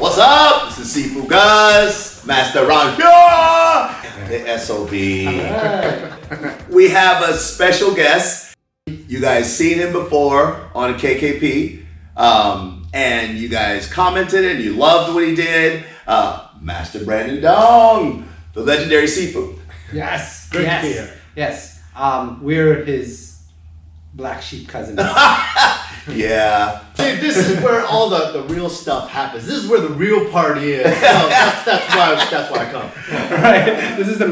What's up? This is Sifu guys, Master Ron the SOB. Right. We have a special guest. You guys seen him before on KKP, and you guys commented and you loved what he did. Master Brandon Dunng, the legendary Sifu. Yes. Great to be here. Yes. We're his black sheep cousins. Yeah. See, this is where all the real stuff happens. This is where the real party is. So that's why I come. Right. This is the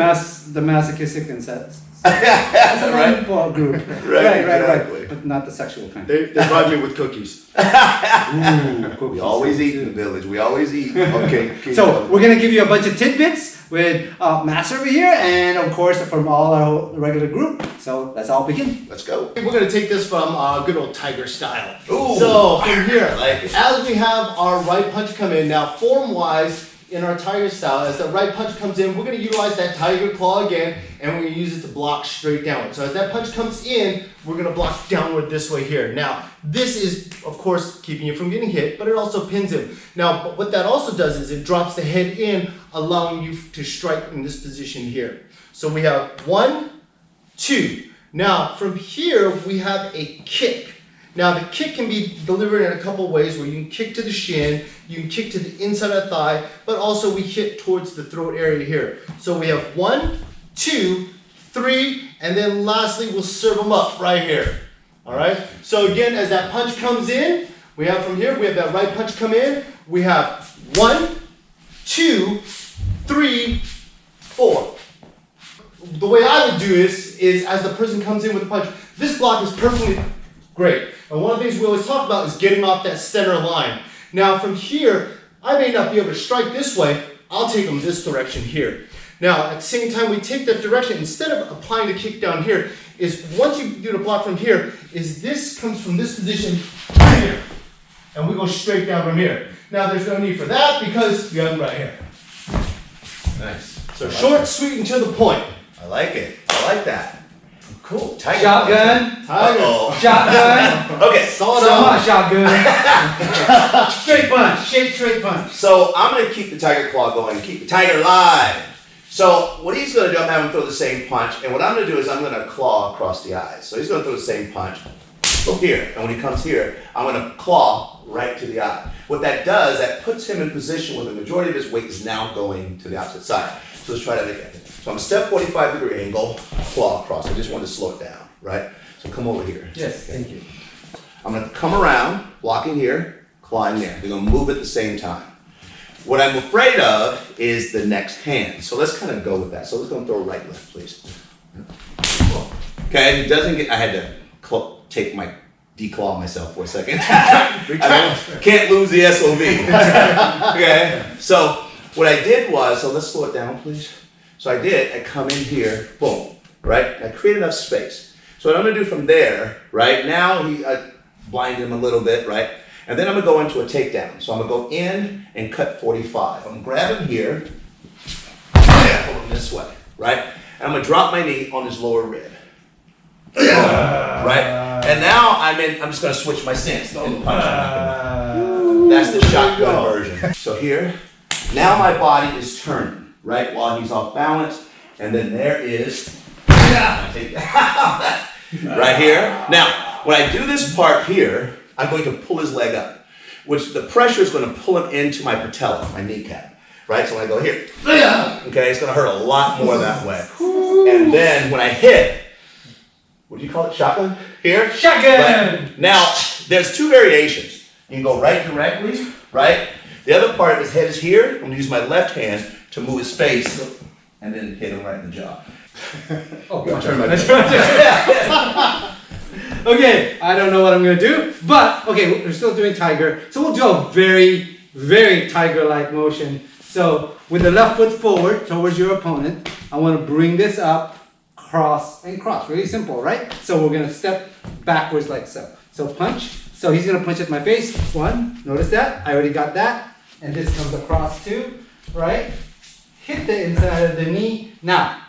masochistic incest. Right. Group. Right. But not the sexual kind. They bribe me with cookies. Ooh, We always eat in the village. We always eat. Okay. So we're gonna give you a bunch of tidbits with Master over here, and of course from all our regular group. So let's all begin. Let's go. We're going to take this from good old tiger style. Ooh, so from here, like it. as we have our right punch come in, now form-wise in our tiger style, as the right punch comes in, we're going to utilize that tiger claw again, and we're going to use it to block straight downward. So as that punch comes in, we're going to block downward this way here. Now, this is, of course, keeping you from getting hit, but it also pins him. Now, what that also does is it drops the head in, allowing you to strike in this position here. So we have 1, 2. Now, from here, we have a kick. Now, the kick can be delivered in a couple ways, where you can kick to the shin, you can kick to the inside of the thigh, but also we hit towards the throat area here. So we have 1, 2, 3, and then lastly, we'll serve them up right here. All right? So again, as that punch comes in, we have from here, we have that right punch come in, we have 1, 2, 3, 4. The way I would do this is as the person comes in with the punch, this block is perfectly great. And one of the things we always talk about is getting off that center line. Now from here, I may not be able to strike this way, I'll take them this direction here. Now at the same time we take that direction, instead of applying the kick down here, is once you do the block from here, is this comes from this position right here. And we go straight down from here. Now there's no need for that because we have them right here. Nice. So short, sweet, and to the point. I like it. I like that. Cool. Tiger. Shotgun. Uh-oh. Shotgun. Okay. Shotgun. Straight punch. Straight punch. So I'm going to keep the tiger claw going, keep the tiger alive. So what he's going to do, I'm having him throw the same punch, and what I'm going to do is I'm going to claw across the eyes. So he's going to throw the same punch. Go here, and when he comes here, I'm going to claw right to the eye. What that does, that puts him in position where the majority of his weight is now going to the opposite side. So let's try that again. So I'm step 45-degree angle, claw across. I just wanted to slow it down, right? So come over here. Yes, thank you. I'm going to come around, blocking here, clawing there. They're going to move at the same time. What I'm afraid of is the next hand. So let's kind of go with that. So let's go and throw right, left, please. Okay, it doesn't get, I had to take my declaw myself for a second. I can't lose the SOV. Okay, so what I did was, so let's slow it down, please. So I come in here, boom, right? I create enough space. So what I'm gonna do from there, right? Now I blind him a little bit, right? And then I'm gonna go into a takedown. So I'm gonna go in and cut 45. I'm gonna grab him here, pull him this way, right? And I'm gonna drop my knee on his lower rib. Right? And now I'm just gonna switch my stance. And punch him. That's the shotgun version. So here, now my body is turning. Right, while he's off balance, and then there is, take that right here. Now, when I do this part here, I'm going to pull his leg up, which the pressure is going to pull him into my patella, my kneecap, right? So when I go here, okay, it's going to hurt a lot more that way. And then when I hit, what do you call it, shotgun? Here? Shotgun! Right. Now, there's 2 variations. You can go right directly, right? The other part of his head is here. I'm going to use my left hand to move his face and then hit him right in the jaw. Oh, okay, I don't know what I'm going to do, but okay, we're still doing tiger. So we'll do a very, very tiger-like motion. So with the left foot forward towards your opponent, I want to bring this up, cross, and cross. Really simple, right? So we're going to step backwards like so. So punch. So he's going to punch at my face. 1, notice that. I already got that. And this comes across too, right? Hit the inside of the knee. Now,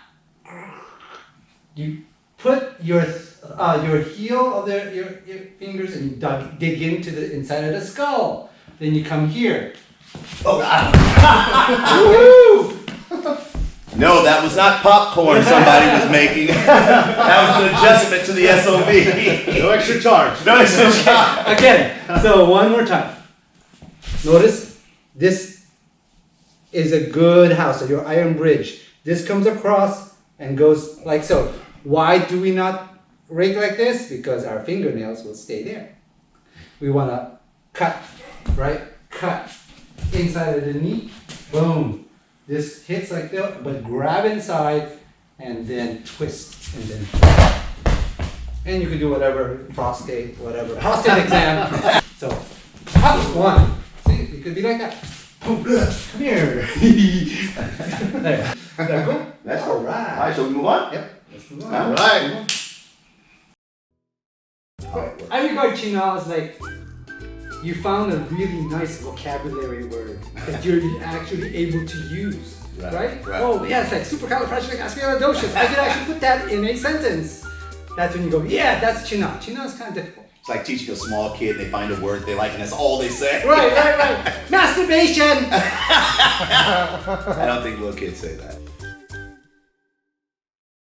you put your heel of your fingers and dig into the inside of the skull. Then you come here. Oh, Woo! no, that was not popcorn somebody was making. That was an adjustment to the SOB. No extra charge. No, it's not. Again, so one more time. Notice this is a good house, so your iron bridge. This comes across and goes like so. Why do we not rake like this? Because our fingernails will stay there. We want to cut, right? Cut inside of the knee. Boom. This hits like that, but grab inside and then twist and then. And you can do whatever, prostate, whatever. Prostate exam. So, up, one. See, it could be like that. Boom, come here. There. Is that cool? That's all All right. right, so we move on? Yep. Let's move on. All right. I regard China as like you found a really nice vocabulary word that you're actually able to use, right? Right. Oh, yeah, it's like supercalifragilisticexpialidocious. I could actually put that in a sentence. That's when you go, yeah, that's China. China is kind of difficult. It's like teaching a small kid, they find a word they like, and that's all they say. Right. Masturbation! I don't think little kids say that.